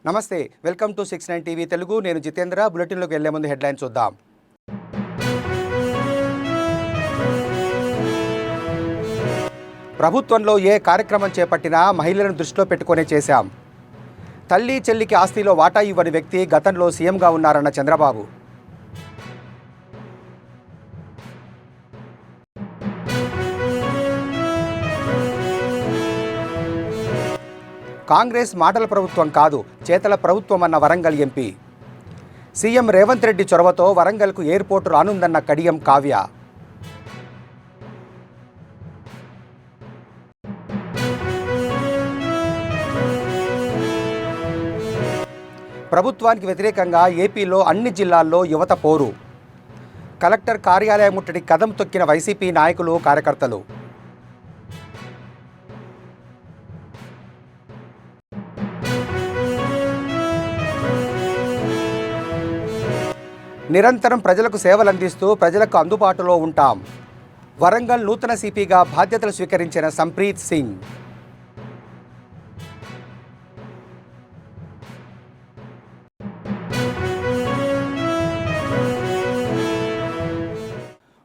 నమస్తే, welcome to 69 TV Telugu. నేను జితేంద్ర. బులెటిన్లోకి వెళ్లే ముందు హెడ్లైన్ చూద్దాం. ప్రభుత్వంలో ఏ కార్యక్రమం చేపట్టినా మహిళలను దృష్టిలో పెట్టుకునే చేశాం. తల్లి చెల్లికి ఆస్తిలో వాటా ఇవ్వని వ్యక్తి గతంలో సీఎంగా ఉన్నారన్న చంద్రబాబు. కాంగ్రెస్ మాటల ప్రభుత్వం కాదు, చేతల ప్రభుత్వం అన్న వరంగల్ ఎంపీ. సీఎం రేవంత్ రెడ్డి చొరవతో వరంగల్కు ఎయిర్పోర్టు రానుందన్న కడియం కావ్య. ప్రభుత్వానికి వ్యతిరేకంగా ఏపీలో అన్ని జిల్లాల్లో యువత పోరు. కలెక్టర్ కార్యాలయం ముట్టడి కదం తొక్కిన వైసీపీ నాయకులు, కార్యకర్తలు. నిరంతరం ప్రజలకు సేవలందిస్తూ ప్రజలకు అందుబాటులో ఉంటాం. వరంగల్ నూతన సిపిగా బాధ్యతలు స్వీకరించిన సంప్రీత్ సింగ్.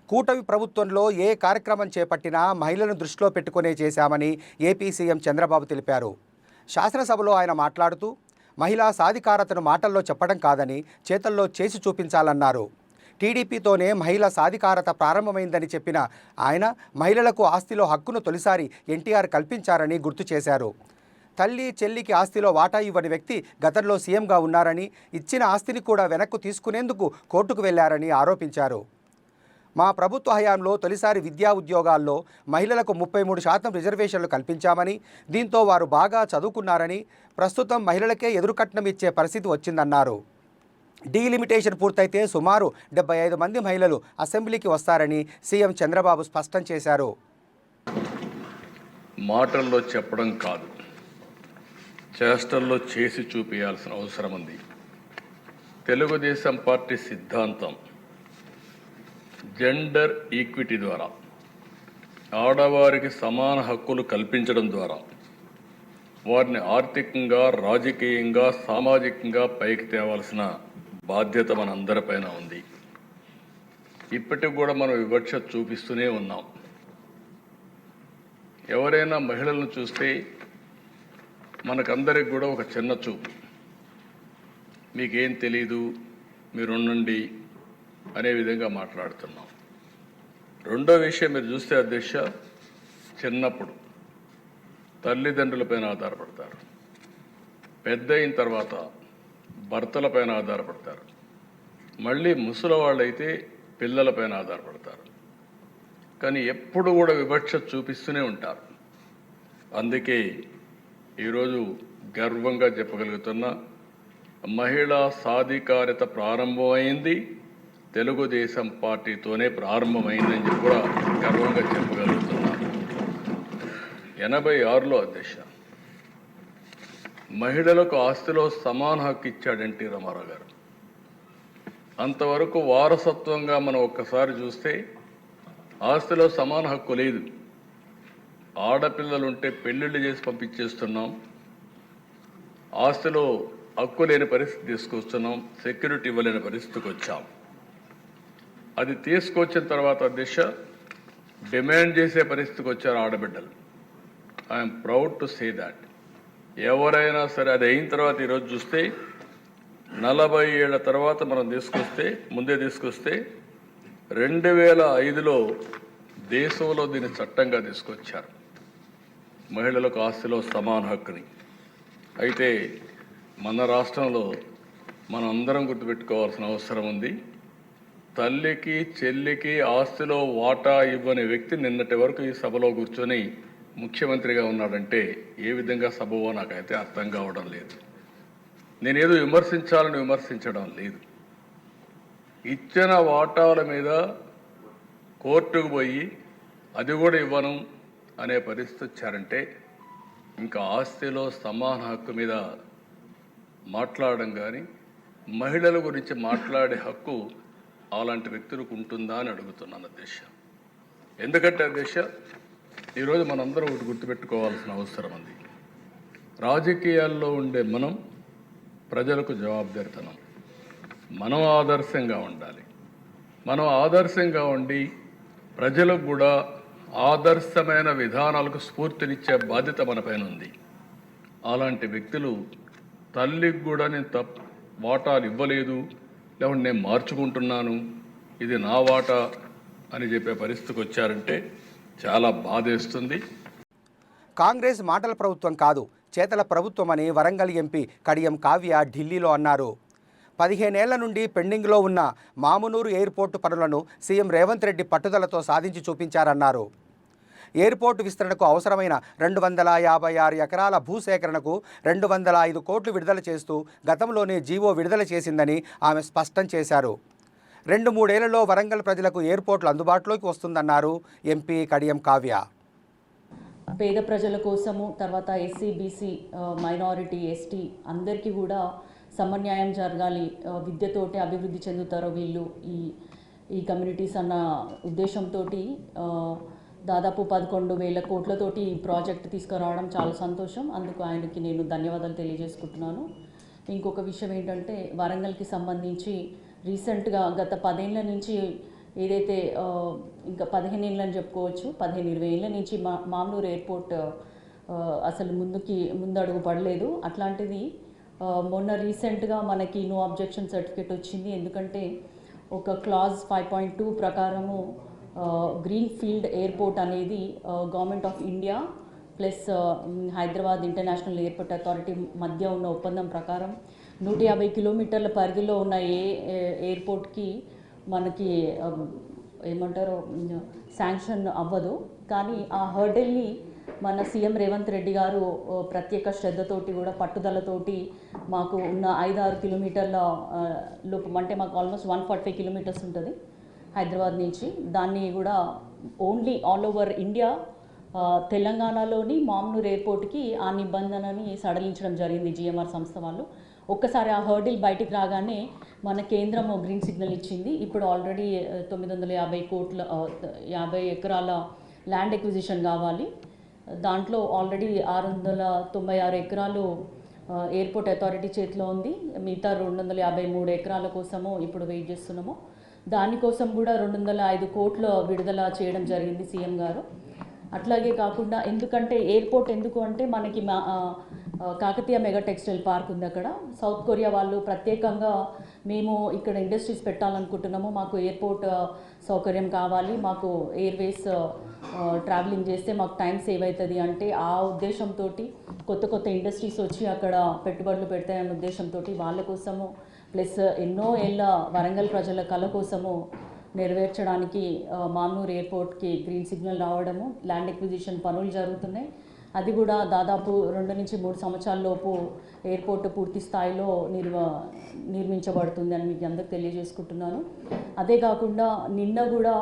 కూటమి ప్రభుత్వంలో ఏ కార్యక్రమం చేపట్టినా మహిళలను దృష్టిలో పెట్టుకునే చేశామని ఏపీ సీఎం చంద్రబాబు తెలిపారు. శాసనసభలో ఆయన మాట్లాడుతూ మహిళా సాధికారతను మాటల్లో చెప్పడం కాదని చేతల్లో చేసి చూపించాలన్నారు. టీడీపీతోనే మహిళా సాధికారత ప్రారంభమైందని చెప్పిన ఆయన మహిళలకు ఆస్తిలో హక్కును తొలిసారి ఎన్టీఆర్ కల్పించారని గుర్తు చేశారు. తల్లి చెల్లికి ఆస్తిలో వాటా ఇవ్వని వ్యక్తి గతంలో సీఎంగా ఉన్నారని, ఇచ్చిన ఆస్తిని కూడా వెనక్కు తీసుకునేందుకు కోర్టుకు వెళ్లారని ఆరోపించారు. మా ప్రభుత్వ హయాంలో తొలిసారి విద్యా ఉద్యోగాల్లో మహిళలకు 33% రిజర్వేషన్లు కల్పించామని, దీంతో వారు బాగా చదువుకున్నారని, ప్రస్తుతం మహిళలకే ఎదురుకట్నం ఇచ్చే పరిస్థితి వచ్చిందన్నారు. డీలిమిటేషన్ పూర్తయితే సుమారు 75 మంది మహిళలు అసెంబ్లీకి వస్తారని సీఎం చంద్రబాబు స్పష్టం చేశారు. మాటల్లో చెప్పడం కాదు, చేష్టల్లో చేసి చూపించాల్సిన అవసరం ఉంది. తెలుగుదేశం పార్టీ సిద్ధాంతం జెండర్ ఈక్విటీ ద్వారా, ఆడవారికి సమాన హక్కులు కల్పించడం ద్వారా వారిని ఆర్థికంగా, రాజకీయంగా, సామాజికంగా పైకి తేవాల్సిన బాధ్యత మనందరిపైన ఉంది. ఇప్పటికి కూడా మనం వివక్ష చూపిస్తూనే ఉన్నాం. ఎవరైనా మహిళలను చూస్తే మనకందరికి కూడా ఒక చిన్న చూపు, మీకేం తెలీదు, మీరుండండి అనే విధంగా మాట్లాడుతున్నాం. రెండో విషయం మీరు చూస్తే అధ్యక్ష, చిన్నప్పుడు తల్లిదండ్రులపైన ఆధారపడతారు, పెద్ద అయిన తర్వాత భర్తలపైన ఆధారపడతారు, మళ్ళీ ముసలివాళ్ళైతే పిల్లలపైన ఆధారపడతారు. కానీ ఎప్పుడు కూడా వివక్ష చూపిస్తూనే ఉంటారు. అందుకే ఈరోజు గర్వంగా చెప్పగలుగుతున్నా, మహిళా సాధికారత ప్రారంభమైంది తెలుగుదేశం పార్టీతోనే ప్రారంభమైందని చెప్పి కూడా గర్వంగా చెప్పగలుగుతున్నాను. 86లో అధ్యక్ష మహిళలకు ఆస్తిలో సమాన హక్కు ఇచ్చాడు ఎన్టీ రామారావు గారు. అంతవరకు వారసత్వంగా మనం ఒక్కసారి చూస్తే ఆస్తిలో సమాన హక్కు లేదు. ఆడపిల్లలుంటే పెళ్ళిళ్ళు చేసి పంపించేస్తున్నాం, ఆస్తిలో హక్కు లేని పరిస్థితి తీసుకొస్తున్నాం, సెక్యూరిటీ ఇవ్వలేని పరిస్థితికి వచ్చాం. అది తీసుకొచ్చిన తర్వాత అధ్యక్ష డిమాండ్ చేసే పరిస్థితికి వచ్చారు ఆడబిడ్డలు. I'm proud to say that. ఎవరైనా సరే అది అయిన తర్వాత ఈరోజు చూస్తే 40 ఏళ్ల తర్వాత మనం ముందే తీసుకొస్తే 2005లో దేశంలో దీన్ని చట్టంగా తీసుకొచ్చారు, మహిళలకు ఆస్తిలో సమాన హక్కుని. అయితే మన రాష్ట్రంలో మనం అందరం గుర్తుపెట్టుకోవాల్సిన అవసరం ఉంది. తల్లికి చెల్లికి ఆస్తిలో వాటా ఇవ్వని వ్యక్తి నిన్నటి వరకు ఈ సభలో కూర్చొని ముఖ్యమంత్రిగా ఉన్నాడంటే ఏ విధంగా సభవో నాకైతే అర్థం కావడం లేదు. నేనేదో విమర్శించాలని విమర్శించడం లేదు. ఇచ్చిన వాటాల మీద కోర్టుకు పోయి అది కూడా ఇవ్వను అనే పరిస్థితి వచ్చారంటే ఇంకా ఆస్తిలో సమాన హక్కు మీద మాట్లాడడం కానీ, మహిళల గురించి మాట్లాడే హక్కు అలాంటి వ్యక్తులకు ఉంటుందా అని అడుగుతున్నాను అధ్యక్ష. ఎందుకంటే అధ్యక్ష ఈరోజు మనందరం ఒకటి గుర్తుపెట్టుకోవాల్సిన అవసరం ఉంది. రాజకీయాల్లో ఉండే మనం ప్రజలకు జవాబుదారితనం. మనం ఆదర్శంగా ఉండాలి. మనం ఆదర్శంగా ఉండి ప్రజలకు కూడా ఆదర్శమైన విధానాలకు స్ఫూర్తినిచ్చే బాధ్యత మన పైన ఉంది. అలాంటి వ్యక్తులు తల్లికి కూడా నేను వాటాలు ఇవ్వలేదు, లేకుంటే నేను మార్చుకుంటున్నాను, ఇది నా వాటా అని చెప్పే పరిస్థితికి వచ్చారంటే చాలా బాధేస్తుంది. కాంగ్రెస్ మాటల ప్రభుత్వం కాదు, చేతల ప్రభుత్వం అని వరంగల్ ఎంపీ కడియం కావ్య ఢిల్లీలో అన్నారు. 15 ఏళ్ల నుండి పెండింగ్లో ఉన్న మామునూరు ఎయిర్పోర్టు పనులను సీఎం రేవంత్ రెడ్డి పట్టుదలతో సాధించి చూపించారన్నారు. ఎయిర్పోర్టు విస్తరణకు అవసరమైన 256 ఎకరాల భూసేకరణకు 205 కోట్లు విడుదల చేస్తూ గతంలోనే జీవో విడుదల చేసిందని ఆమె స్పష్టం చేశారు. 2-3 ఏళ్లలో వరంగల్ ప్రజలకు ఎయిర్పోర్టులు అందుబాటులోకి వస్తుందన్నారు ఎంపీ కడియం కావ్య. పేద ప్రజల కోసము, తర్వాత ఎస్సీ, బీసీ, మైనారిటీ, ఎస్టీ అందరికీ కూడా సమన్యాయం జరగాలి, విద్యతోటి అభివృద్ధి చెందుతారో వీళ్ళు ఈ కమ్యూనిటీస్ అన్న ఉద్దేశంతో దాదాపు 11,000 కోట్లతోటి ఈ ప్రాజెక్ట్ తీసుకురావడం చాలా సంతోషం. అందుకు ఆయనకి నేను ధన్యవాదాలు తెలియజేసుకుంటున్నాను. ఇంకొక విషయం ఏంటంటే వరంగల్కి సంబంధించి రీసెంట్గా గత 10 ఏళ్ల నుంచి ఏదైతే ఇంకా 15 ఏళ్ళని చెప్పుకోవచ్చు, 15-20 ఏళ్ళ నుంచి మామూలు ఎయిర్పోర్ట్ అసలు ముందడుగు పడలేదు. అట్లాంటిది మొన్న రీసెంట్గా మనకి నో అబ్జెక్షన్ సర్టిఫికేట్ వచ్చింది. ఎందుకంటే ఒక క్లాజ్ 5.2 ప్రకారము గ్రీన్ ఫీల్డ్ ఎయిర్పోర్ట్ అనేది government of India plus Hyderabad international airport authority మధ్య ఉన్న ఒప్పందం ప్రకారం 150 కిలోమీటర్ల పరిధిలో ఉన్న ఎయిర్పోర్ట్కి మనకి ఏమంటారో శాంక్షన్ అవ్వదు. కానీ ఆ హర్డల్ని మన సీఎం రేవంత్ రెడ్డి గారు ప్రత్యేక శ్రద్ధతోటి కూడా పట్టుదలతోటి మాకు ఉన్న 5-6 కిలోమీటర్ల లోపు, అంటే మాకు ఆల్మోస్ట్ 145 కిలోమీటర్స్ ఉంటుంది హైదరాబాద్ నుంచి, దాన్ని కూడా ఓన్లీ ఆల్ ఓవర్ ఇండియా తెలంగాణలోని మామ్నూర్ ఎయిర్పోర్ట్కి ఆ నిబంధనని సడలించడం జరిగింది జిఎంఆర్ సంస్థ వాళ్ళు. ఒక్కసారి ఆ హర్డిల్ బయటికి రాగానే మన కేంద్రం గ్రీన్ సిగ్నల్ ఇచ్చింది. ఇప్పుడు ఆల్రెడీ 950 కోట్ల 50 ఎకరాల ల్యాండ్ ఎక్విజిషన్ కావాలి. దాంట్లో ఆల్రెడీ 696 ఎకరాలు ఎయిర్పోర్ట్ అథారిటీ చేతిలో ఉంది. మిగతా 253 ఎకరాల కోసము ఇప్పుడు వెయిట్ చేస్తున్నాము. దానికోసం కూడా 205 కోట్లు విడుదల చేయడం జరిగింది సీఎం గారు. అట్లాగే కాకుండా ఎందుకంటే ఎయిర్పోర్ట్ ఎందుకు అంటే మనకి కాకతీయ మెగా టెక్స్టైల్ పార్క్ ఉంది. అక్కడ సౌత్ కొరియా వాళ్ళు ప్రత్యేకంగా మేము ఇక్కడ ఇండస్ట్రీస్ పెట్టాలనుకుంటున్నాము, మాకు ఎయిర్పోర్ట్ సౌకర్యం కావాలి, మాకు ఎయిర్వేస్ ట్రావెలింగ్ చేస్తే మాకు టైం సేవ్ అవుతుంది అంటే ఆ ఉద్దేశంతో కొత్త ఇండస్ట్రీస్ వచ్చి అక్కడ పెట్టుబడులు పెడతాయన్న ఉద్దేశంతో వాళ్ళ కోసము ప్లస్ ఎన్నో ఏళ్ళ వరంగల్ ప్రజల కళ కోసము నెరవేర్చడానికి మామూలు ఎయిర్పోర్ట్కి గ్రీన్ సిగ్నల్ రావడము, ల్యాండ్ ఎక్విజిషన్ పనులు జరుగుతున్నాయి. అది కూడా దాదాపు 2 నుంచి 3 సంవత్సరాల లోపు ఎయిర్పోర్ట్ పూర్తి స్థాయిలో నిర్మించబడుతుంది అని మీకు అందరికి తెలియజేసుకుంటున్నాను. అదే కాకుండా నిన్న కూడా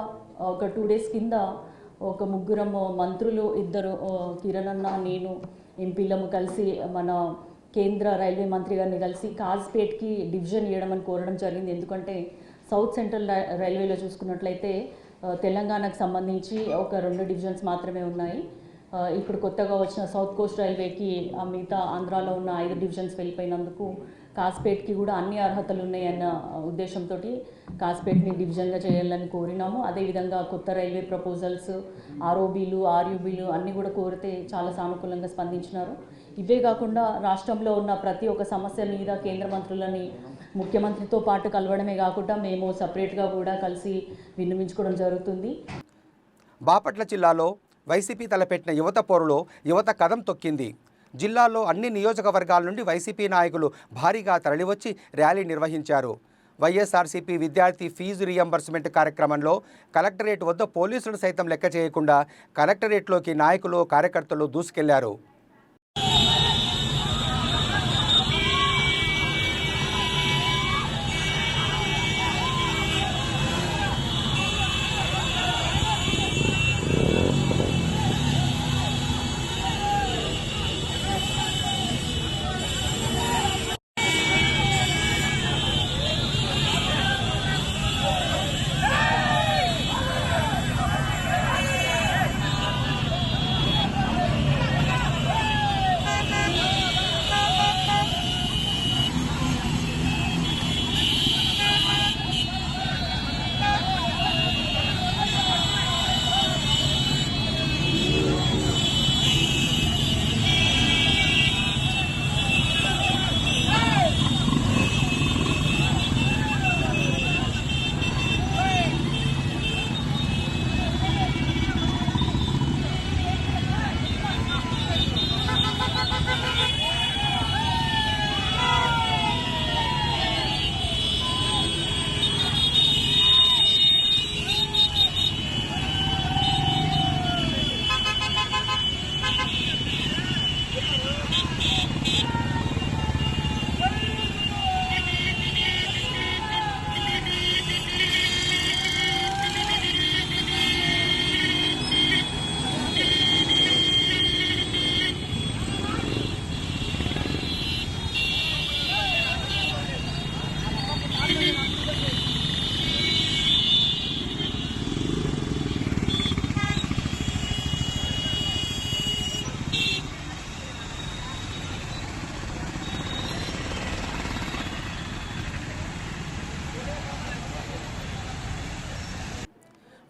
ఒక 2 డేస్ కింద ఒక 3 మంత్రులు, 2 కిరణ్ అన్న, నేను ఎంపీలము కలిసి మన కేంద్ర రైల్వే మంత్రి గారిని కలిసి కాజ్పేట్కి డివిజన్ ఇవ్వడం అని కోరడం జరిగింది. ఎందుకంటే సౌత్ సెంట్రల్ రైల్వేలో చూసుకున్నట్లయితే తెలంగాణకు సంబంధించి ఒక 2 డివిజన్స్ మాత్రమే ఉన్నాయి. ఇప్పుడు కొత్తగా వచ్చిన సౌత్ కోస్ట్ రైల్వేకి మిగతా ఆంధ్రాలో ఉన్న 5 డివిజన్స్ వెళ్ళిపోయినందుకు కాజ్పేట్కి కూడా అన్ని అర్హతలు ఉన్నాయన్న ఉద్దేశంతో కాజ్పేట్ని డివిజన్గా చేయాలని కోరినాము. అదేవిధంగా కొత్త రైల్వే ప్రపోజల్స్, ఆర్ఓబీలు, ఆర్యూబీలు అన్నీ కూడా కోరితే చాలా సానుకూలంగా స్పందించినారు. ఇవే కాకుండా రాష్ట్రంలో ఉన్న ప్రతి ఒక్క సమస్య మీద కేంద్ర మంత్రులని ముఖ్యమంత్రితో పాటు కలవడమే కాకుండా మేము సపరేట్గా కూడా కలిసి విన్నవించుకోవడం జరుగుతుంది. బాపట్ల జిల్లాలో వైసీపీ తలపెట్టిన యువత పోరులో యువత కదం తొక్కింది. జిల్లాలో అన్ని నియోజకవర్గాల నుండి వైసీపీ నాయకులు భారీగా తరలివచ్చి ర్యాలీ నిర్వహించారు. వైఎస్ఆర్సీపీ విద్యార్థి ఫీజు రీయింబర్స్మెంట్ కార్యక్రమంలో కలెక్టరేట్ వద్ద పోలీసులు సైతం లెక్క చేయకుండా కలెక్టరేట్లోకి నాయకులు, కార్యకర్తలు దూసుకెళ్లారు.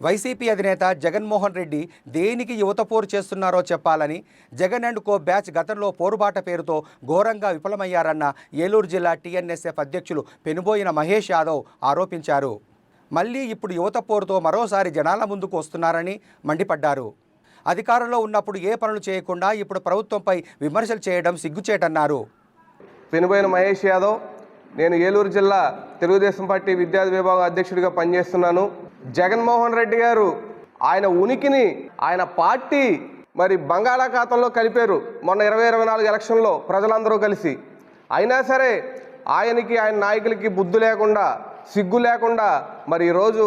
వైసీపీ అధినేత జగన్మోహన్ రెడ్డి దేనికి యువత పోరు చేస్తున్నారో చెప్పాలని జగన్ అండ్ కో బ్యాచ్ గతంలో పోరుబాట పేరుతో ఘోరంగా విఫలమయ్యారన్న ఏలూరు జిల్లా టీఎన్ఎస్ఎఫ్ అధ్యక్షులు పెనుబోయిన మహేష్ యాదవ్ ఆరోపించారు. మళ్ళీ ఇప్పుడు యువత పోరుతో మరోసారి జనాల ముందుకు వస్తున్నారని మండిపడ్డారు. అధికారంలో ఉన్నప్పుడు ఏ పనులు చేయకుండా ఇప్పుడు ప్రభుత్వంపై విమర్శలు చేయడం సిగ్గుచేటన్నారు. పెనుబోయిన మహేష్ యాదవ్, నేను ఏలూరు జిల్లా తెలుగుదేశం పార్టీ విద్యార్థి విభాగం అధ్యక్షుడిగా పనిచేస్తున్నాను. జగన్మోహన్ రెడ్డి గారు ఆయన ఉనికిని, ఆయన పార్టీ మరి బంగాళాఖాతంలో కలిపారు మొన్న 2024 ఎలక్షన్లో ప్రజలందరూ కలిసి. అయినా సరే ఆయనకి, ఆయన నాయకులకి బుద్ధి లేకుండా, సిగ్గు లేకుండా మరి ఈరోజు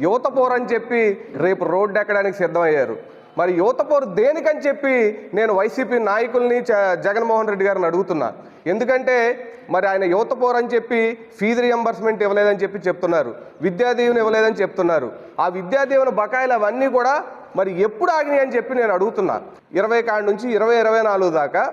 యువత పోరని చెప్పి రేపు రోడ్డు ఎక్కడానికి సిద్ధమయ్యారు. మరి యువత పోరు దేనికని చెప్పి నేను వైసీపీ నాయకుల్ని, జగన్మోహన్ రెడ్డి గారిని అడుగుతున్నా. ఎందుకంటే మరి ఆయన యువత పోరు అని చెప్పి ఫీజు రియంబర్స్మెంట్ ఇవ్వలేదని చెప్పి చెప్తున్నారు, విద్యాదీవెన ఇవ్వలేదని చెప్తున్నారు. ఆ విద్యాదీవెన బకాయిలు అవన్నీ కూడా మరి ఎప్పుడు ఆగినాయి అని చెప్పి నేను అడుగుతున్నా. 20 కాడి నుంచి 2024 దాకా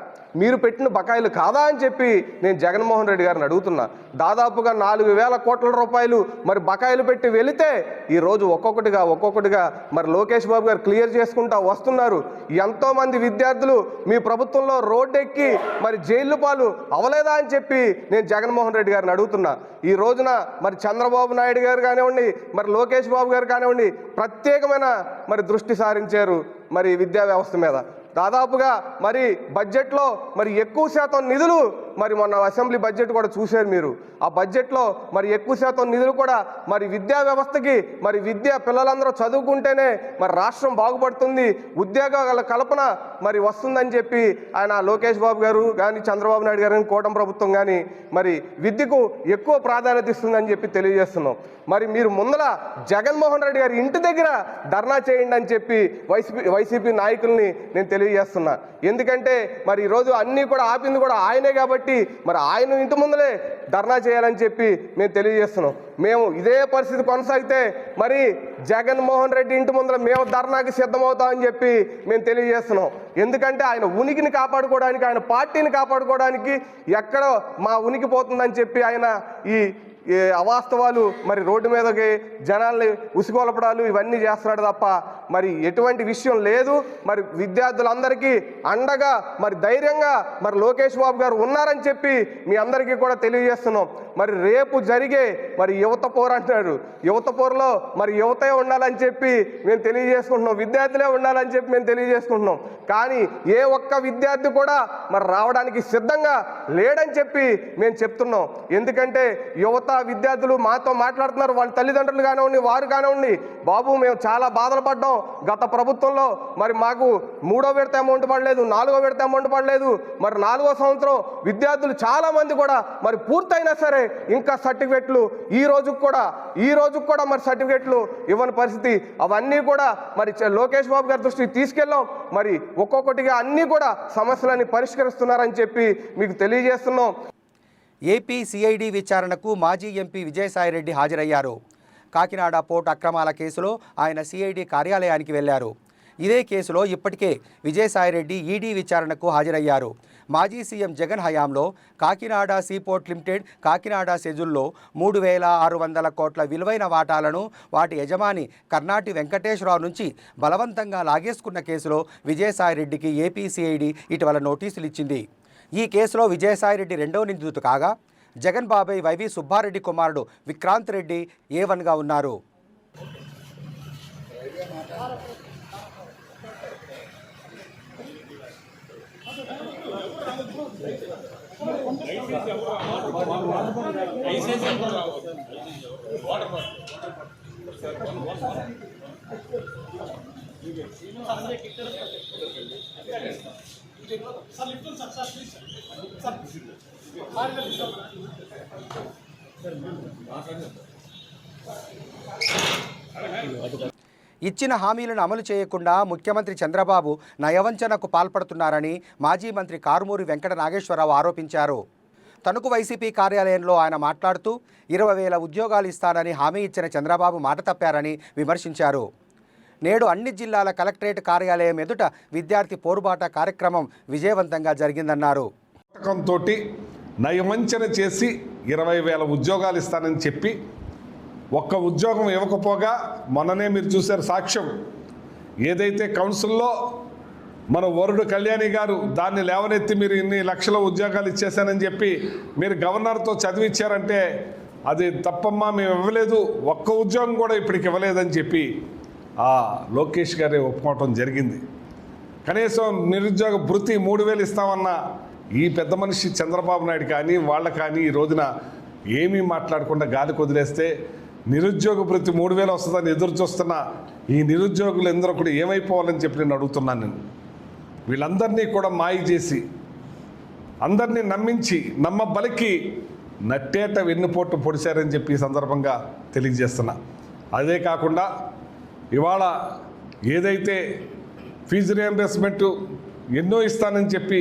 మీరు పెట్టిన బకాయిలు కాదా అని చెప్పి నేను జగన్మోహన్ రెడ్డి గారిని అడుగుతున్నా. దాదాపుగా 4,000 కోట్ల రూపాయలు మరి బకాయిలు పెట్టి వెళితే ఈరోజు ఒక్కొక్కటిగా మరి లోకేష్ బాబు గారు క్లియర్ చేసుకుంటా వస్తున్నారు. ఎంతోమంది విద్యార్థులు మీ ప్రభుత్వంలో రోడ్డెక్కి మరి జైలు పాలు అవలేదా అని చెప్పి నేను జగన్మోహన్ రెడ్డి గారిని అడుగుతున్నా. ఈ రోజున మరి చంద్రబాబు నాయుడు గారు కానివ్వండి, మరి లోకేష్ బాబు గారు కానివ్వండి, ప్రత్యేకమైన మరి దృష్టి సారించారు మరి విద్యా వ్యవస్థ మీద. దాదాపుగా మరి బడ్జెట్లో మరి ఎక్కువ శాతం నిధులు, మరి మొన్న అసెంబ్లీ బడ్జెట్ కూడా చూశారు మీరు. ఆ బడ్జెట్లో మరి ఎక్కువ శాతం నిధులు కూడా మరి విద్యా వ్యవస్థకి, మరి పిల్లలందరూ చదువుకుంటేనే మరి రాష్ట్రం బాగుపడుతుంది, ఉద్యోగాల కల్పన మరి వస్తుందని చెప్పి ఆయన లోకేష్ బాబు గారు కానీ, చంద్రబాబు నాయుడు గారు కానీ, కూటమి ప్రభుత్వం కానీ మరి విద్యకు ఎక్కువ ప్రాధాన్యత ఇస్తుందని చెప్పి తెలియజేస్తున్నాం. మరి మీరు ముందర జగన్మోహన్ రెడ్డి గారి ఇంటి దగ్గర ధర్నా చేయండి అని చెప్పి వైసీపీ నాయకుల్ని నేను తెలియజేస్తున్నా. ఎందుకంటే మరి ఈరోజు అన్నీ కూడా ఆపింది కూడా ఆయనే కాబట్టి మరి ఆయన ఇంటి ముందలే ధర్నా చేయాలని చెప్పి మేము తెలియజేస్తున్నాం. మేము ఇదే పరిస్థితి కొనసాగితే మరి జగన్మోహన్ రెడ్డి ఇంటి ముందర మేము ధర్నాకి సిద్ధమవుతామని చెప్పి మేము తెలియజేస్తున్నాం. ఎందుకంటే ఆయన ఉనికిని కాపాడుకోవడానికి, ఆయన పార్టీని కాపాడుకోవడానికి ఎక్కడో మా ఉనికి పోతుందని చెప్పి ఆయన ఈ అవాస్తవాలు మరి రోడ్డు మీదకి జనాల్ని ఉసిగొలపడాలు ఇవన్నీ చేస్తున్నాడు తప్ప మరి ఎటువంటి విషయం లేదు. మరి విద్యార్థులందరికీ అండగా మరి ధైర్యంగా మరి లోకేష్ బాబు గారు ఉన్నారని చెప్పి మీ అందరికీ కూడా తెలియజేస్తున్నాం. మరి రేపు జరిగే మరి యువత పోరు అంటున్నారు, యువత పోరులో మరి యువతే ఉండాలని చెప్పి మేము తెలియజేసుకుంటున్నాం, విద్యార్థులే ఉండాలని చెప్పి మేము తెలియజేసుకుంటున్నాం. కానీ ఏ ఒక్క విద్యార్థి కూడా మరి రావడానికి సిద్ధంగా లేడని చెప్పి మేము చెప్తున్నాం. ఎందుకంటే యువత విద్యార్థులు మాతో మాట్లాడుతున్నారు, వాళ్ళ తల్లిదండ్రులు కానివ్వండి, వారు కానివ్వండి, బాబు మేము చాలా బాధలు పడ్డాం, గత ప్రభుత్వంలో మరి మాకు 3వ విడత అమౌంట్ పడలేదు, 4వ విడత అమౌంట్ పడలేదు, మరి 4వ సంవత్సరం విద్యార్థులు చాలా మంది కూడా మరి పూర్తయినా సరే ఇంకా సర్టిఫికెట్లు ఈ రోజుకు కూడా మరి సర్టిఫికెట్లు ఇవ్వని పరిస్థితి. అవన్నీ కూడా మరి లోకేష్ బాబు గారి దృష్టికి తీసుకెళ్ళాం. మరి ఒక్కొక్కటిగా అన్నీ కూడా సమస్యలని పరిష్కరిస్తున్నారని చెప్పి మీకు తెలియజేస్తున్నాం. ఏపీ సిఐడి విచారణకు మాజీ ఎంపీ విజయసాయిరెడ్డి హాజరయ్యారు. కాకినాడ పోర్టు అక్రమాల కేసులో ఆయన సిఐడి కార్యాలయానికి వెళ్లారు. ఇదే కేసులో ఇప్పటికే విజయసాయిరెడ్డి ఈడీ విచారణకు హాజరయ్యారు. మాజీ సీఎం జగన్ హయాంలో కాకినాడ సీపోర్ట్ లిమిటెడ్ కాకినాడ సెజుల్లో 3,600 కోట్ల విలువైన వాటాలను వాటి యజమాని కర్నాటి వెంకటేశ్వరరావు నుంచి బలవంతంగా లాగేసుకున్న కేసులో విజయసాయిరెడ్డికి ఏపీ సిఐడి ఇటీవల నోటీసులు ఇచ్చింది. ఈ కేసులో విజయసాయిరెడ్డి 2వ నిందితుడు కాగా జగన్ బాబాయ్ వైవి సుబ్బారెడ్డి కుమారుడు విక్రాంత్ రెడ్డి A1గా ఉన్నారు. ఇచ్చిన హామీలను అమలు చేయకుండా ముఖ్యమంత్రి చంద్రబాబు నయవంచనకు పాల్పడుతున్నారని మాజీ మంత్రి కారుమూరి వెంకట నాగేశ్వరరావు ఆరోపించారు. తణుకు వైసీపీ కార్యాలయంలో ఆయన మాట్లాడుతూ 20,000 ఉద్యోగాలు ఇస్తానని హామీ ఇచ్చిన చంద్రబాబు మాట తప్పారని విమర్శించారు. నేడు అన్ని జిల్లాల కలెక్టరేట్ కార్యాలయం ఎదుట విద్యార్థి పోరుబాట కార్యక్రమం విజయవంతంగా జరిగిందన్నారు. నయవంచన చేసి 20,000 ఉద్యోగాలు ఇస్తానని చెప్పి ఒక్క ఉద్యోగం ఇవ్వకపోగా మొన్ననే మీరు చూశారు సాక్ష్యం, ఏదైతే కౌన్సిల్లో మన వరుడు కళ్యాణి గారు దాన్ని లేవనెత్తి మీరు ఇన్ని లక్షల ఉద్యోగాలు ఇచ్చేసానని చెప్పి మీరు గవర్నర్తో చదివిచ్చారంటే అది తప్పమ్మా, మేము ఇవ్వలేదు, ఒక్క ఉద్యోగం కూడా ఇప్పటికి ఇవ్వలేదని చెప్పి ఆ లోకేష్ గారే ఒప్పుకోవటం జరిగింది. కనీసం నిరుద్యోగ భృతి 3,000 ఇస్తామన్న ఈ పెద్ద మనిషి చంద్రబాబు నాయుడు కానీ వాళ్ళ కానీ ఈ రోజున ఏమీ మాట్లాడకుండా గాలికి వదిలేస్తే నిరుద్యోగ భృతి 3,000 వస్తుందని ఎదురు చూస్తున్న ఈ నిరుద్యోగులు ఎందరో కూడా ఏమైపోవాలని చెప్పి నేను అడుగుతున్నాను. నేను వీళ్ళందరినీ కూడా మాయ చేసి అందరినీ నమ్మించి నమ్మబలికి నట్టేట వెన్నుపోటు పొడిచారని చెప్పి ఈ సందర్భంగా తెలియజేస్తున్నా. అదే కాకుండా ఇవాళ ఏదైతే ఫీజు రియంబర్స్మెంట్ ఎన్నో ఇస్తానని చెప్పి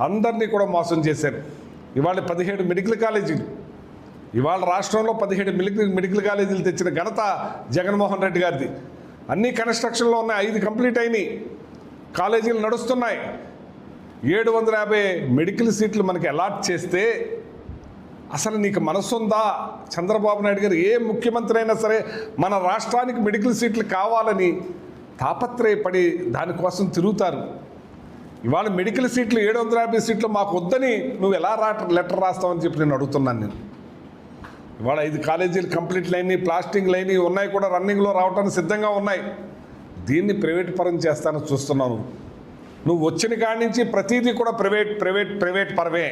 అందరినీ కూడా మోసం చేశారు. ఇవాళ 17 మెడికల్ కాలేజీలు, ఇవాళ రాష్ట్రంలో 17 మెడికల్ కాలేజీలు తెచ్చిన ఘనత జగన్మోహన్ రెడ్డి గారిది. అన్ని కన్స్ట్రక్షన్లో ఉన్నాయి, 5 కంప్లీట్ అయినాయి, కాలేజీలు నడుస్తున్నాయి. 750 మెడికల్ సీట్లు మనకి అలాట్ చేస్తే అసలు నీకు మనసుందా? చంద్రబాబు నాయుడు గారు ఏ ముఖ్యమంత్రి అయినా సరే మన రాష్ట్రానికి మెడికల్ సీట్లు కావాలని తాపత్రయపడి దానికోసం తిరుగుతారు. ఇవాళ మెడికల్ సీట్లు 750 సీట్లు మాకు వద్దని నువ్వు ఎలా లెటర్ రాస్తావని చెప్పి నేను అడుగుతున్నాను. నేను ఇవాళ 5 కాలేజీలు కంప్లీట్ లైన్, ప్లాస్టింగ్ లైన్ ఉన్నాయి కూడా రన్నింగ్లో రావడానికి సిద్ధంగా ఉన్నాయి. దీన్ని ప్రైవేట్ పరం చేస్తానని చూస్తున్నాను. నువ్వు వచ్చిన కాడి నుంచి ప్రతిదీ కూడా ప్రైవేట్ పరమే.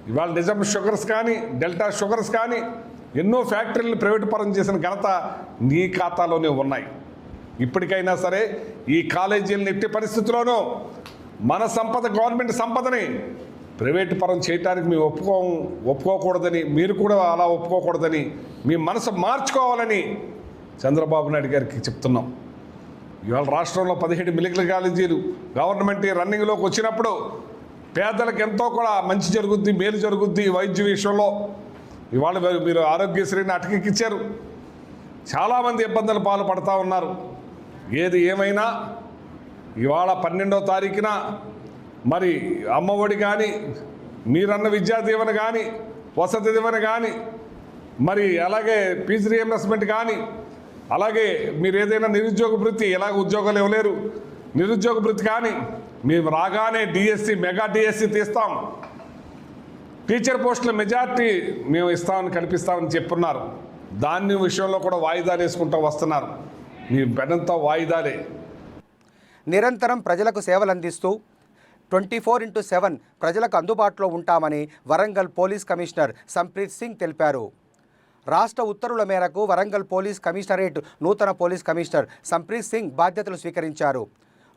ఇవాళ నిజాం షుగర్స్ కానీ, డెల్టా షుగర్స్ కానీ ఎన్నో ఫ్యాక్టరీలను ప్రైవేట్ పరం చేసిన ఘనత నీ ఖాతాలోనే ఉన్నాయి. ఇప్పటికైనా సరే ఈ కాలేజీలను ఎట్టి పరిస్థితుల్లోనూ మన సంపద, గవర్నమెంట్ సంపదని ప్రైవేట్ పరం చేయడానికి మేము ఒప్పుకోకూడదని, మీరు కూడా అలా ఒప్పుకోకూడదని, మీ మనసు మార్చుకోవాలని చంద్రబాబు నాయుడు గారికి చెప్తున్నాం. ఇవాళ రాష్ట్రంలో 17 మెడికల్ కాలేజీలు గవర్నమెంట్ రన్నింగ్లోకి వచ్చినప్పుడు పేదలకు ఎంతో కూడా మంచి జరుగుద్ది, మేలు జరుగుద్ది వైద్య విషయంలో. ఇవాళ మీరు ఆరోగ్యశ్రీని అటకెక్కించారు, చాలామంది ఇబ్బందులు పాల్పడతా ఉన్నారు. ఏది ఏమైనా ఇవాళ 12వ తారీఖున మరి అమ్మఒడి కానీ, మీరన్న విద్యా దీవెన కానీ, వసతి దీవెన కానీ, మరి అలాగే ఫీజు రియంబర్స్మెంట్ కానీ, అలాగే మీరు ఏదైనా నిరుద్యోగ భృతి, ఎలాగ ఉద్యోగాలు ఇవ్వలేరు, నిరుద్యోగ భృతి కానీ మేము రాగానే డిఎస్సి, మెగా డిఎస్సి తీస్తాం, టీచర్ పోస్టుల మెజార్టీ మేము ఇస్తామని కల్పిస్తామని చెప్పున్నారు. దాని విషయంలో కూడా వాయిదాలు వేసుకుంటూ వస్తున్నారు. మీ బెనంతా వాయిదాలే. నిరంతరం ప్రజలకు సేవలు అందిస్తూ 24/7 ప్రజలకు అందుబాటులో ఉంటామని వరంగల్ పోలీస్ కమిషనర్ సంప్రీత్ సింగ్ తెలిపారు. రాష్ట్ర ఉత్తర్వుల మేరకు వరంగల్ పోలీస్ కమిషనరేట్ నూతన పోలీస్ కమిషనర్ సంప్రీత్ సింగ్ బాధ్యతలు స్వీకరించారు.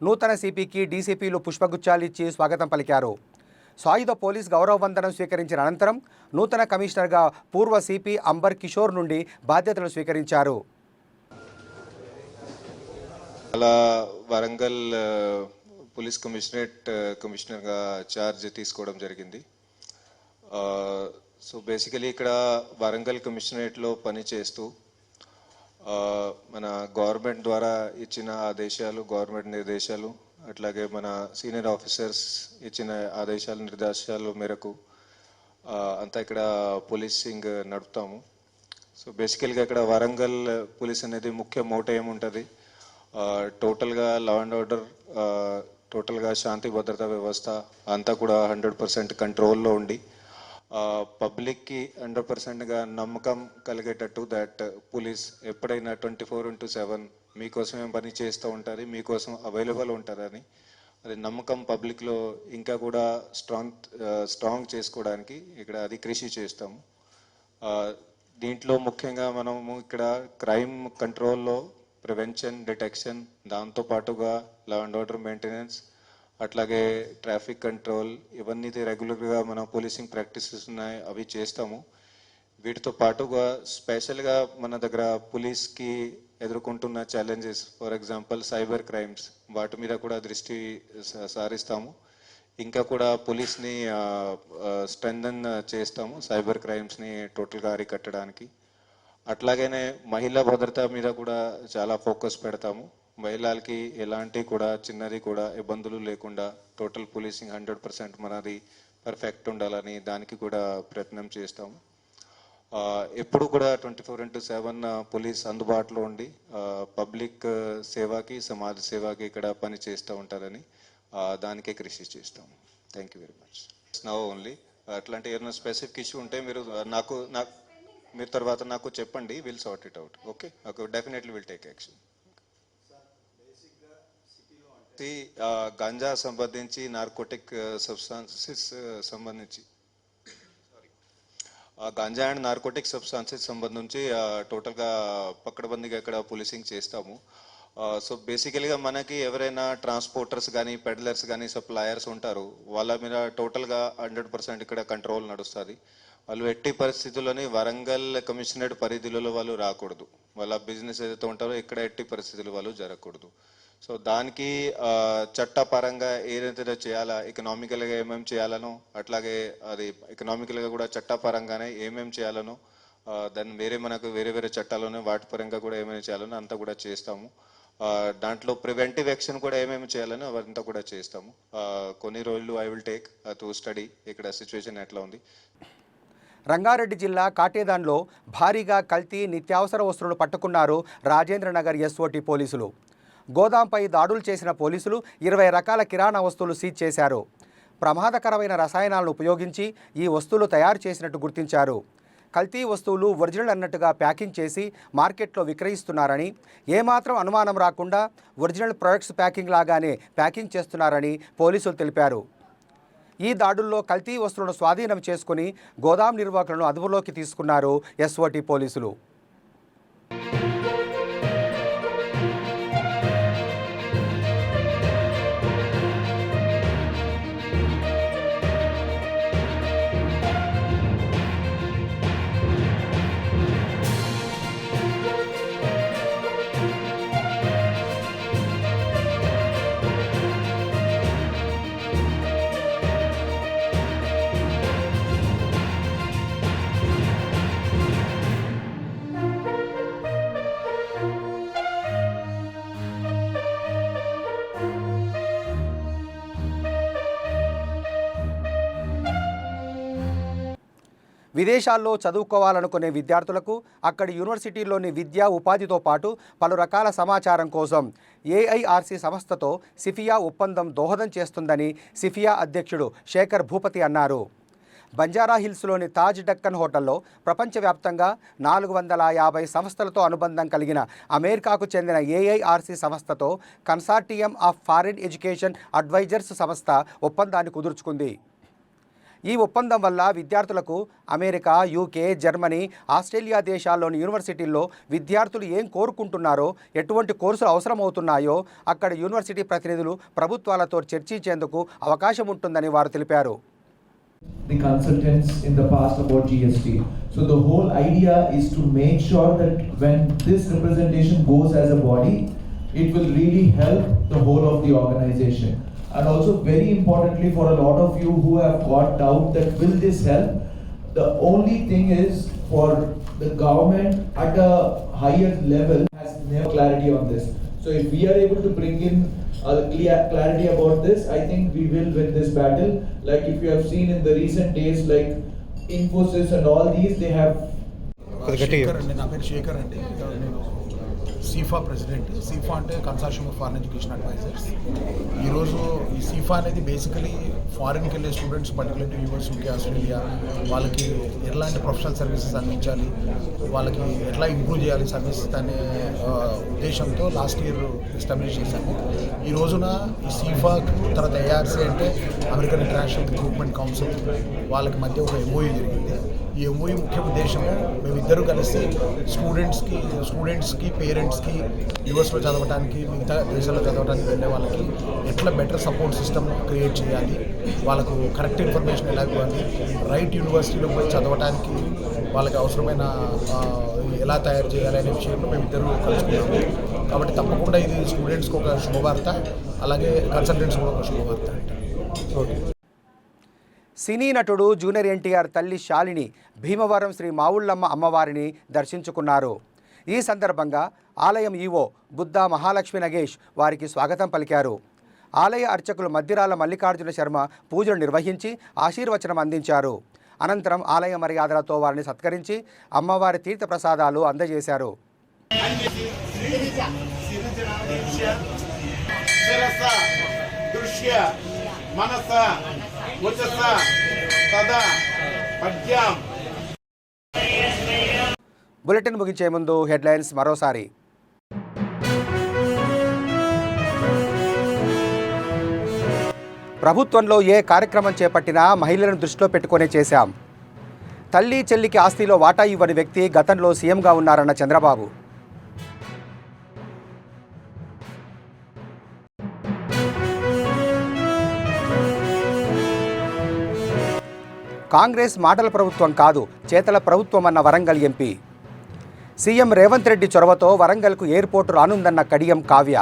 నూతన సిపికి డీసీపీలు పుష్పగుచ్చాలు ఇచ్చి స్వాగతం పలికారు. సాయుధ పోలీస్ గౌరవ వందనం స్వీకరించిన అనంతరం నూతన కమిషనర్గా పూర్వ సిపి అంబర్ కిషోర్ నుండి బాధ్యతలు స్వీకరించారు. అలా వరంగల్ పోలీస్ కమిషనర్గా ఛార్జ్ తీసుకోవడం జరిగింది. సో బేసికలీ ఇక్కడ వరంగల్ కమిషనరేట్లో పనిచేస్తూ మన గవర్నమెంట్ ద్వారా ఇచ్చిన ఆదేశాలు, గవర్నమెంట్ నిర్దేశాలు, అట్లాగే మన సీనియర్ ఆఫీసర్స్ ఇచ్చిన ఆదేశాలు, నిర్దేశాల మేరకు అంతా ఇక్కడ పోలీసింగ్ నడుపుతాము. సో బేసికల్గా ఇక్కడ వరంగల్ పోలీస్ అనేది ముఖ్య మోటో ఏముంటుంది, టోటల్గా లా అండ్ ఆర్డర్, టోటల్గా శాంతి భద్రతా వ్యవస్థ అంతా కూడా 100% కంట్రోల్లో ఉండి పబ్లిక్కి 100%గా నమ్మకం కలిగేటట్టు దట్ పోలీస్ ఎప్పుడైనా 24/7 మీకోసమే పని చేస్తూ ఉంటారు, మీకోసం అవైలబుల్ ఉంటారని అది నమ్మకం పబ్లిక్లో ఇంకా కూడా స్ట్రాంగ్ చేసుకోవడానికి ఇక్కడ అది కృషి చేస్తాము. దీంట్లో ముఖ్యంగా మనము ఇక్కడ క్రైమ్ కంట్రోల్లో ప్రివెన్షన్, డిటెక్షన్, దాంతోపాటుగా లా అండ్ ఆర్డర్ మెయింటెనెన్స్, అట్లాగే ట్రాఫిక్ కంట్రోల్, ఇవన్నీ రెగ్యులర్గా మన పోలీసింగ్ ప్రాక్టీసెస్ ఉన్నాయి, అవి చేస్తాము. వీటితో పాటుగా స్పెషల్గా మన దగ్గర పోలీస్కి ఎదుర్కొంటున్న challenges, for example cyber crimes, వాటి మీద కూడా దృష్టి సారిస్తాము. ఇంకా కూడా పోలీస్ని స్ట్రెంథన్ చేస్తాము సైబర్ క్రైమ్స్ని టోటల్గా అరికట్టడానికి. అట్లాగనే మహిళా భద్రత మీద కూడా చాలా ఫోకస్ పెడతాము. మహిళలకి ఎలాంటి కూడా చిన్నది కూడా ఇబ్బందులు లేకుండా టోటల్ పోలీసింగ్ 100% మనది పర్ఫెక్ట్ ఉండాలని దానికి కూడా ప్రయత్నం చేస్తాము. ఎప్పుడు కూడా 24/7 పోలీస్ అందుబాటులో ఉండి పబ్లిక్ సేవకి సమాజ సేవకి ఇక్కడ పని చేస్తూ ఉంటారని దానికే కృషి చేస్తాము. Thank you very much. Now only అట్లాంటి ఏమైనా స్పెసిఫిక్ ఇష్యూ ఉంటే మీరు మీరు తర్వాత నాకు చెప్పండి, will sort it out. Okay, definitely will take action. Ganja సంబంధించి నార్కోటిక్ సబ్స్టాన్సెస్ సంబంధించి గంజా అండ్ నార్కోటిక్ సబ్స్టాన్సెస్ సంబంధించి టోటల్గా పక్కడబందీగా ఇక్కడ పోలీసింగ్ చేస్తాము. సో బేసికల్గా మనకి ఎవరైనా ట్రాన్స్పోర్టర్స్ కానీ పెడ్లర్స్ కానీ సప్లయర్స్ ఉంటారు, వాళ్ళ మీద టోటల్గా 100% ఇక్కడ కంట్రోల్ నడుస్తుంది. వాళ్ళు ఎట్టి పరిస్థితుల్లోని వరంగల్ కమిషనరేట్ పరిధిలో వాళ్ళు రాకూడదు. వాళ్ళ బిజినెస్ ఏదైతే ఉంటారో ఇక్కడ ఎట్టి పరిస్థితులు వాళ్ళు జరగకూడదు. సో దానికి చట్టపరంగా ఏదైతే చేయాలా, ఎకనామికల్గా ఏమేమి చేయాలనో అట్లాగే అది ఎకనామికల్గా కూడా చట్టపరంగానే ఏమేమి చేయాలనో దాన్ని వేరే వేరే చట్టాలను వాటి పరంగా కూడా ఏమేమి చేయాలనో అంతా కూడా చేస్తాము. దాంట్లో ప్రివెంటివ్ యాక్షన్ కూడా ఏమేమి చేయాలని అవంతా కూడా చేస్తాము. కొన్ని రోజులు I will take to study ఇక్కడ సిచ్యువేషన్ ఎట్లా ఉంది. రంగారెడ్డి జిల్లా కాటేదాన్లో భారీగా కల్తీ నిత్యావసర వస్తువులు పట్టుకున్నారు రాజేంద్రనగర్ ఎస్ఓటి పోలీసులు. గోదాంపై దాడులు చేసిన పోలీసులు 20 రకాల కిరాణా వస్తువులు సీజ్ చేశారు. ప్రమాదకరమైన రసాయనాలను ఉపయోగించి ఈ వస్తువులు తయారు చేసినట్టు గుర్తించారు. కల్తీ వస్తువులు ఒరిజినల్ అన్నట్టుగా ప్యాకింగ్ చేసి మార్కెట్లో విక్రయిస్తున్నారని, ఏమాత్రం అనుమానం రాకుండా ఒరిజినల్ ప్రొడక్ట్స్ ప్యాకింగ్ లాగానే ప్యాకింగ్ చేస్తున్నారని పోలీసులు తెలిపారు. ఈ దాడుల్లో కల్తీ వస్తువులను స్వాధీనం చేసుకుని గోదాం నిర్వాహకులను అదుపులోకి తీసుకున్నారు ఎస్ఓటి పోలీసులు. విదేశాల్లో చదువుకోవాలనుకునే విద్యార్థులకు అక్కడి యూనివర్సిటీల్లోని విద్యా ఉపాధితో పాటు పలు రకాల సమాచారం కోసం ఏఐఆర్సీ సంస్థతో సిఫియా ఒప్పందం దోహదం చేస్తుందని సిఫియా అధ్యక్షుడు శేఖర్ భూపతి అన్నారు. బంజారా హిల్స్లోని తాజ్ డక్కన్ హోటల్లో ప్రపంచవ్యాప్తంగా 450 సంస్థలతో అనుబంధం కలిగిన అమెరికాకు చెందిన ఏఐఆర్సీ సంస్థతో consortium of foreign education advisers సంస్థ ఒప్పందాన్ని కుదుర్చుకుంది. ఈ ఒప్పందం వల్ల విద్యార్థులకు అమెరికా, యూకే, జర్మనీ, ఆస్ట్రేలియా దేశాల్లోని యూనివర్సిటీల్లో విద్యార్థులు ఏం కోరుకుంటున్నారో, ఎటువంటి కోర్సులు అవసరమవుతున్నాయో అక్కడ యూనివర్సిటీ ప్రతినిధులు ప్రభుత్వాలతో చర్చించేందుకు అవకాశం ఉంటుందని వారు తెలిపారు. The consultants in the past about GST. So the whole idea is to make sure that when this representation goes as a body, it will really help the whole of the organization. And also very importantly for a lot of you who have got doubt that will this help, the only thing is for the government at a higher level has no clarity on this. So if we are able to bring in clarity about this, I think we will win this battle. Like if you have seen in the recent days, like Infosys and all these, they have. నా పేరు శేఖర్ అండి. నేను సీఫా president. CEFA అంటే consortium of foreign education advisers. ఈరోజు ఈ CEFA అనేది basically ఫారిన్కి వెళ్ళే students, particularly US, UK, Australia, వాళ్ళకి ఎలాంటి ప్రొఫెషనల్ సర్వీసెస్ అందించాలి, వాళ్ళకి ఎట్లా ఇంప్రూవ్ చేయాలి సర్వీస్ అనే ఉద్దేశంతో లాస్ట్ ఇయర్ ఎస్టాబ్లిష్ చేశాము. ఈ రోజున ఈ సీఫా తర్వాత ఏఆర్సీ అంటే అమెరికన్ ఇంటర్నేషనల్ రిక్రూట్మెంట్ కౌన్సిల్ వాళ్ళకి మధ్య ఒక ఎంఓయూ జరిగింది. ఈ ఎంఓయూ ముఖ్య ఉద్దేశము మేమిద్దరూ కలిసి స్టూడెంట్స్కి పేరెంట్స్కి యూఎస్లో చదవడానికి, మిగతా దేశాల్లో చదవడానికి వెళ్ళే వాళ్ళకి ఎట్లా బెటర్ సపోర్ట్ సిస్టమ్ క్రియేట్ చేయాలి, వాళ్ళకు కరెక్ట్ ఇన్ఫర్మేషన్ ఎలా ఇవ్వాలి, రైట్ యూనివర్సిటీలో పోయి చదవడానికి వాళ్ళకి అవసరమైన ఎలా తయారు చేయాలి అనే విషయంలో మేమిద్దరూ కలుసుకున్నాము. కాబట్టి తప్పకుండా ఇది స్టూడెంట్స్కి ఒక శుభవార్త, అలాగే కన్సల్టెంట్స్ కూడా ఒక శుభవార్త. ఓకే. సినీ నటుడు జూనియర్ ఎన్టీఆర్ తల్లి శాలిని భీమవరం శ్రీ మావుళ్ళమ్మ అమ్మవారిని దర్శించుకున్నారు. ఈ సందర్భంగా ఆలయం ఈవో బుద్ధా మహాలక్ష్మి నగేష్ వారికి స్వాగతం పలికారు. ఆలయ అర్చకులు మద్దిరాల మల్లికార్జున శర్మ పూజలు నిర్వహించి ఆశీర్వచనం అందించారు. అనంతరం ఆలయ మర్యాదలతో వారిని సత్కరించి అమ్మవారి తీర్థ ప్రసాదాలు అందజేశారు. బులెటిన్ ముగించే ముందు హెడ్లైన్స్ మరోసారి. ప్రభుత్వంలో ఏ కార్యక్రమం చేపట్టినా మహిళలను దృష్టిలో పెట్టుకునే చేశాం. తల్లి చెల్లికి ఆస్తిలో వాటా ఇవ్వని వ్యక్తి గతంలో సీఎంగా ఉన్నారన్న చంద్రబాబు. కాంగ్రెస్ మాటల ప్రభుత్వం కాదు, చేతల ప్రభుత్వం అన్న వరంగల్ ఎంపీ. సీఎం రేవంత్ రెడ్డి చొరవతో వరంగల్కు ఎయిర్పోర్టు రానుందన్న కడియం కావ్య.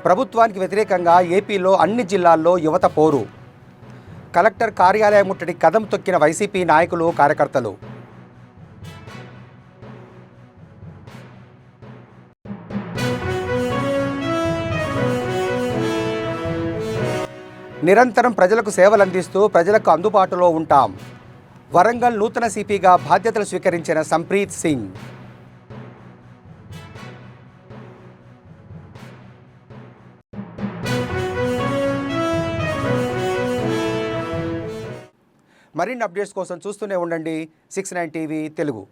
ప్రభుత్వానికి వ్యతిరేకంగా ఏపీలో అన్ని జిల్లాల్లో యువత పోరు. కలెక్టర్ కార్యాలయం ముట్టడి కదం తొక్కిన వైసీపీ నాయకులు, కార్యకర్తలు. నిరంతరం ప్రజలకు సేవలందిస్తూ ప్రజలకు అందుబాటులో ఉంటాం. వరంగల్ నూతన సిపిగా బాధ్యతలు స్వీకరించిన సంప్రీత్ సింగ్. మరిన్ని అప్డేట్స్ కోసం చూస్తూనే ఉండండి 69 టీవీ తెలుగు.